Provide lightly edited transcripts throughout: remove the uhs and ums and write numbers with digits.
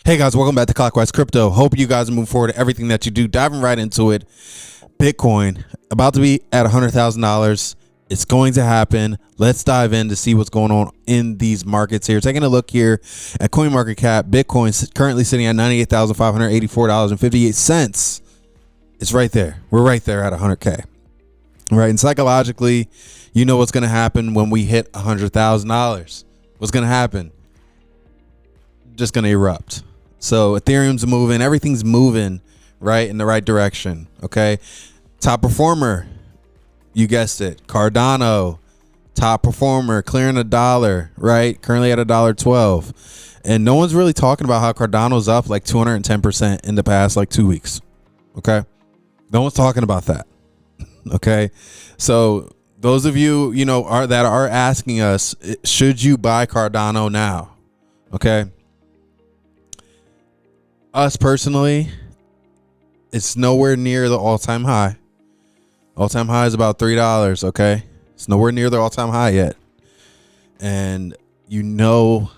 Hey guys, welcome back to Clockwise Crypto. Hope you guys move forward to everything that you do. Diving right into it. Bitcoin about to be at $100,000. It's going to happen. Let's dive in to see what's going on in these markets here. Taking a look here at CoinMarketCap, Bitcoin's currently sitting at $98,584.58. It's right there. We're right there at 100K. Right, and psychologically, you know what's going to happen when we hit $100,000. What's going to happen? Just going to erupt. So Ethereum's moving, everything's moving right in the right direction. Okay, top performer, you guessed it, Cardano, top performer, clearing $1, right? Currently at $1.12, and no one's really talking about how Cardano's up like 210% in the past like 2 weeks. Okay, no one's talking about that. Okay, so those of you that are asking us, should you buy Cardano now? Okay. Us personally, it's nowhere near the all-time high. All-time high is about $3, okay? It's nowhere near the all-time high yet. And you know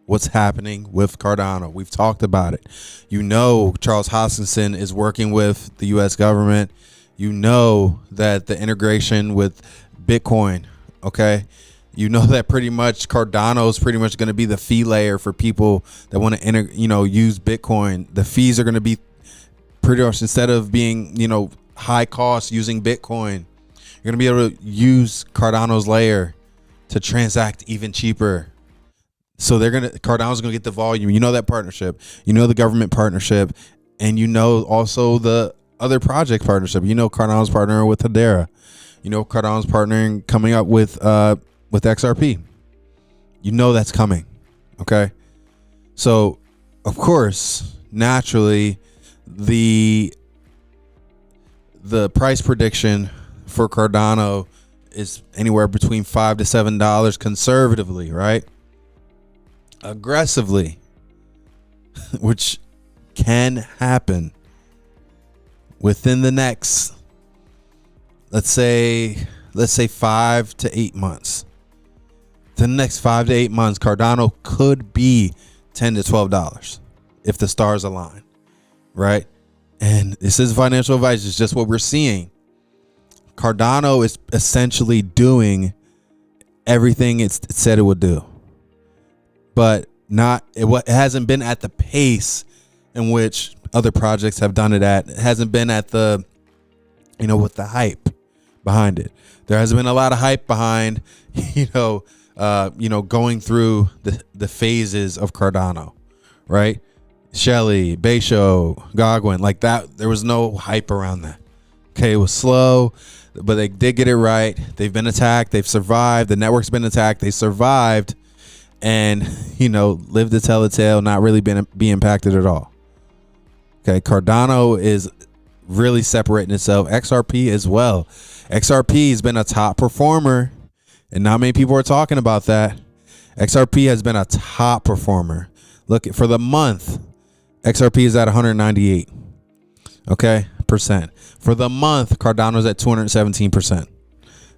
what's happening with Cardano. We've talked about it. You know Charles Hoskinson is working with the U.S. government. You know that the integration with Bitcoin, okay? You know that pretty much Cardano is pretty much going to be the fee layer for people that want to use Bitcoin. The fees are going to be pretty much, instead of being, high cost using Bitcoin, you're going to be able to use Cardano's layer to transact even cheaper. So Cardano's going to get the volume. You know that partnership. You know the government partnership, and you know also the other project partnership. You know Cardano's partnering with Hedera. You know Cardano's partnering coming up with XRP. You know that's coming. Okay, so of course, naturally, the price prediction for Cardano is anywhere between $5 to $7 conservatively, right? Aggressively, which can happen within the next, let's say 5 to 8 months. The next 5 to 8 months, Cardano could be $10 to $12 if the stars align, right? And this is financial advice. It's just what we're seeing. Cardano is essentially doing everything it said it would do, but it hasn't been at the pace in which other projects have done it at. It hasn't been at the, with the hype behind it. There hasn't been a lot of hype behind, going through the phases of Cardano, right? Shelly, Beisho, Goguen, like that. There was no hype around that. Okay, it was slow, but they did get it right. They've been attacked. They've survived. The network's been attacked. They survived, and lived to tell the tale. Not really be impacted at all. Okay, Cardano is really separating itself. XRP as well. XRP has been a top performer, and not many people are talking about that. XRP has been a top performer. Look, for the month, XRP is at 198. Okay, percent. For the month, Cardano's at 217%.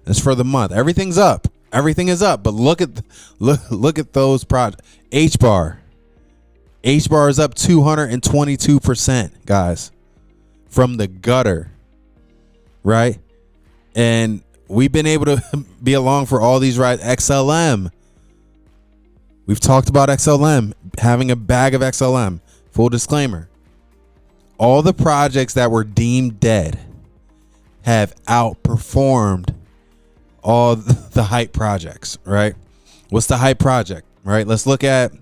That's for the month. Everything's up. Everything is up. But look at those projects. HBAR. HBAR is up 222%, guys, from the gutter, right? And we've been able to be along for all these rides. XLM. We've talked about XLM, having a bag of XLM. Full disclaimer. All the projects that were deemed dead have outperformed all the hype projects, right? What's the hype project, right? Let's look at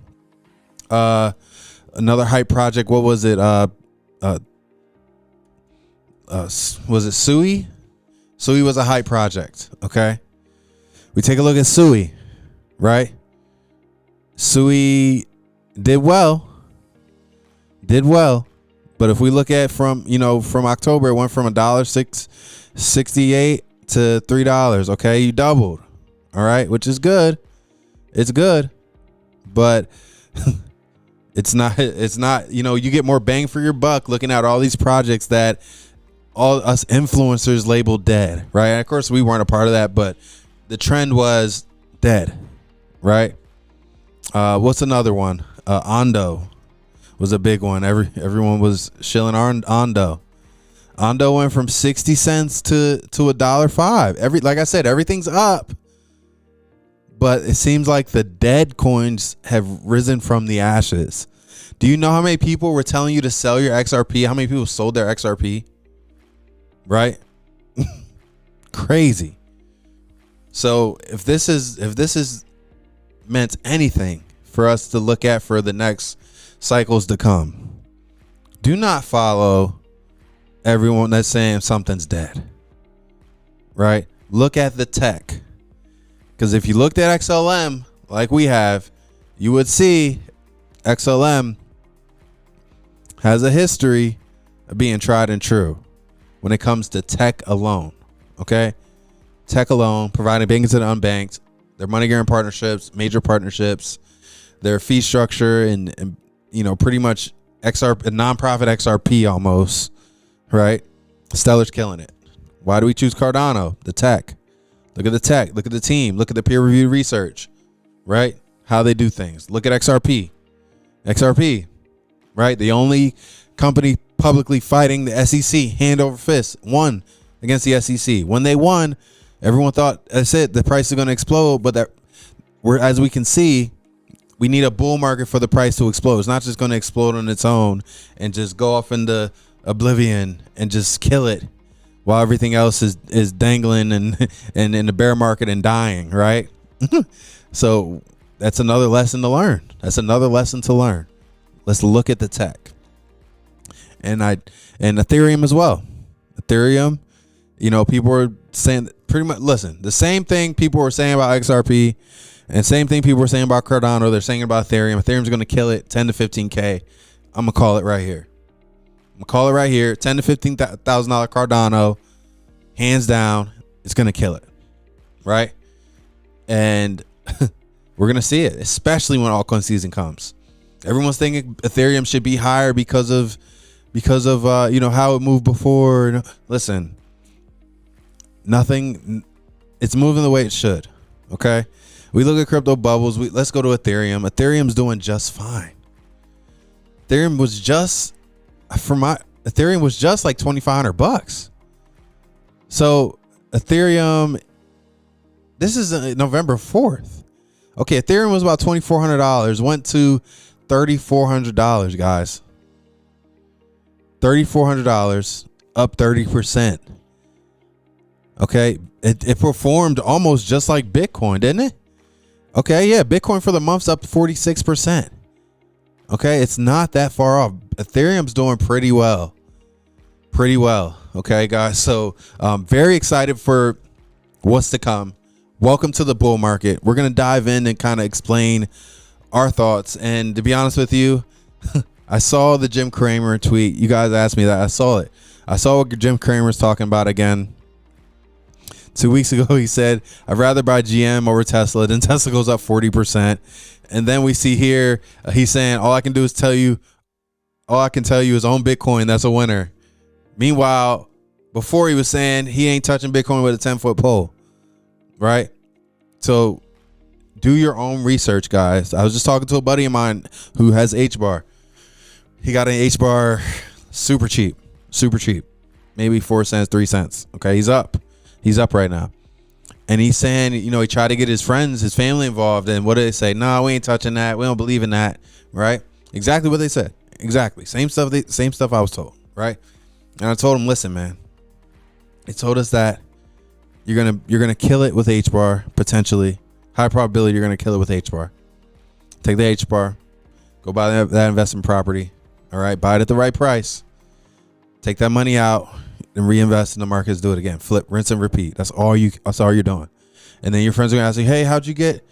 another hype project. What was it? Was it Sui? Sui was a hype project, okay? We take a look at Sui, right? Sui did well. But if we look at from October, it went from $1.68 to $3. Okay, you doubled. All right, which is good. It's good, but it's not. You get more bang for your buck looking at all these projects that all us influencers labeled dead, right? And of course, we weren't a part of that, but the trend was dead, right? What's another one? Ondo. was a big one. Everyone was shilling Ondo. Ondo went from 60 cents to $1.05. Like I said, everything's up. But it seems like the dead coins have risen from the ashes. Do you know how many people were telling you to sell your XRP? How many people sold their XRP? Right? Crazy. So if this is meant anything for us to look at for the next cycles to come, do not follow everyone that's saying something's dead. Right? Look at the tech. Because if you looked at XLM like we have, you would see XLM has a history of being tried and true when it comes to tech alone. Okay? Tech alone, providing banking to the unbanked, their money guarantee partnerships, major partnerships, their fee structure, and pretty much XRP, a nonprofit XRP almost, right? Stellar's killing it. Why do we choose Cardano? The tech. Look at the tech. Look at the team. Look at the peer-reviewed research, right? How they do things. Look at XRP. XRP, right? The only company publicly fighting the SEC, hand over fist, won against the SEC. When they won, everyone thought, that's it, the price is going to explode. But as we can see, we need a bull market for the price to explode. It's not just going to explode on its own and just go off into oblivion and just kill it, while everything else is dangling and in the bear market and dying, right? So that's another lesson to learn. Let's look at the tech. And Ethereum as well. Ethereum, people were saying pretty much, listen, the same thing people were saying about XRP and same thing people were saying about Cardano, they're saying about Ethereum. Ethereum's going to kill it, 10 to 15K. I'm going to call it right here. $10 to $15,000 Cardano, hands down, it's gonna kill it, right? And we're gonna see it, especially when altcoin season comes. Everyone's thinking Ethereum should be higher because of how it moved before. Listen, nothing. It's moving the way it should. Okay, we look at crypto bubbles. Let's go to Ethereum. Ethereum's doing just fine. Ethereum was just like $2,500. So Ethereum, this is November 4th. Okay, Ethereum was about $2,400, went to $3,400, guys. $3,400, up 30%. Okay, it performed almost just like Bitcoin, didn't it? Okay, yeah, Bitcoin for the month's up 46%. Okay, it's not that far off. Ethereum's doing pretty well. Okay, guys. So very excited for what's to come. Welcome to the bull market. We're going to dive in and kind of explain our thoughts. And to be honest with you, I saw the Jim Cramer tweet. You guys asked me that. I saw it. I saw what Jim Cramer's talking about again. 2 weeks ago, he said, I'd rather buy GM over Tesla. Then Tesla goes up 40%. And then we see here, he's saying, all I can tell you is own Bitcoin. That's a winner. Meanwhile, before he was saying he ain't touching Bitcoin with a 10-foot pole. Right? So do your own research, guys. I was just talking to a buddy of mine who has HBAR. He got an HBAR super cheap. Maybe 4 cents, 3 cents. Okay, he's up right now. And he's saying, he tried to get his friends, his family involved. And what did they say? No, we ain't touching that. We don't believe in that. Right? Exactly what they said. Exactly. Same stuff I was told. Right? And I told him, listen, man. They told us that you're gonna kill it with HBAR, potentially. High probability you're gonna kill it with HBAR. Take the HBAR, go buy that investment property. All right, buy it at the right price. Take that money out and reinvest in the markets. Do it again. Flip, rinse, and repeat. That's all you're doing. And then your friends are gonna ask you, hey, how'd you get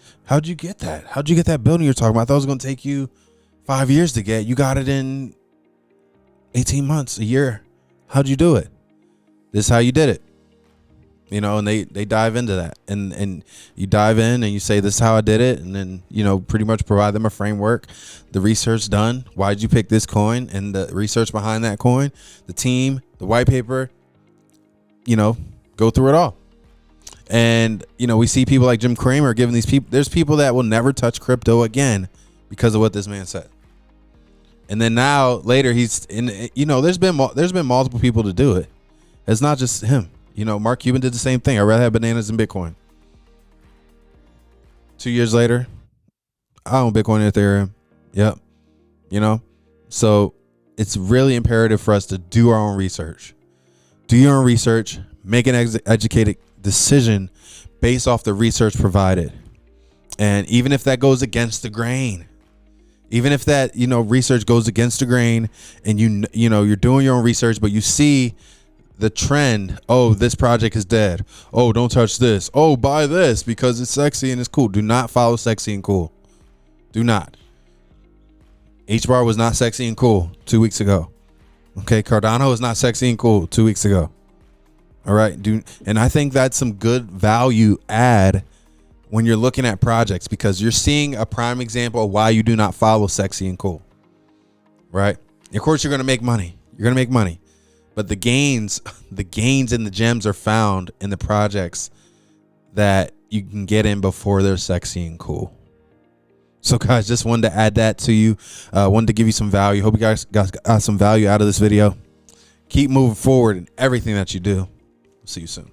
that? How'd you get that building you're talking about? I thought it was gonna take you 5 years to get. You got it in 18 months, a year. How'd you do it? This is how you did it. And they dive into that, and you dive in and you say, this is how I did it. And then, pretty much provide them a framework, the research done. Why'd you pick this coin and the research behind that coin, the team, the white paper, go through it all. And, we see people like Jim Cramer giving these people, there's people that will never touch crypto again because of what this man said. And then now later he's in, you know, there's been multiple people to do it. It's not just him. You know, Mark Cuban did the same thing. I'd rather have bananas than Bitcoin. 2 years later, I own Bitcoin and Ethereum. Yep. You know, so it's really imperative for us to do our own research. Do your own research, make an educated decision based off the research provided. And even if that goes against the grain, even if that, you know, research goes against the grain, and you know, you're doing your own research, but you see the trend, oh, this project is dead. Oh, don't touch this. Oh, buy this because it's sexy and it's cool. Do not follow sexy and cool. Do not. HBAR was not sexy and cool 2 weeks ago. Okay, Cardano is not sexy and cool 2 weeks ago. All right, and I think that's some good value add when you're looking at projects, because you're seeing a prime example of why you do not follow sexy and cool. Right? Of course, you're going to make money. You're going to make money. But the gains and the gems are found in the projects that you can get in before they're sexy and cool. So guys, just wanted to add that to you. Wanted to give you some value. Hope you guys got some value out of this video. Keep moving forward in everything that you do. See you soon.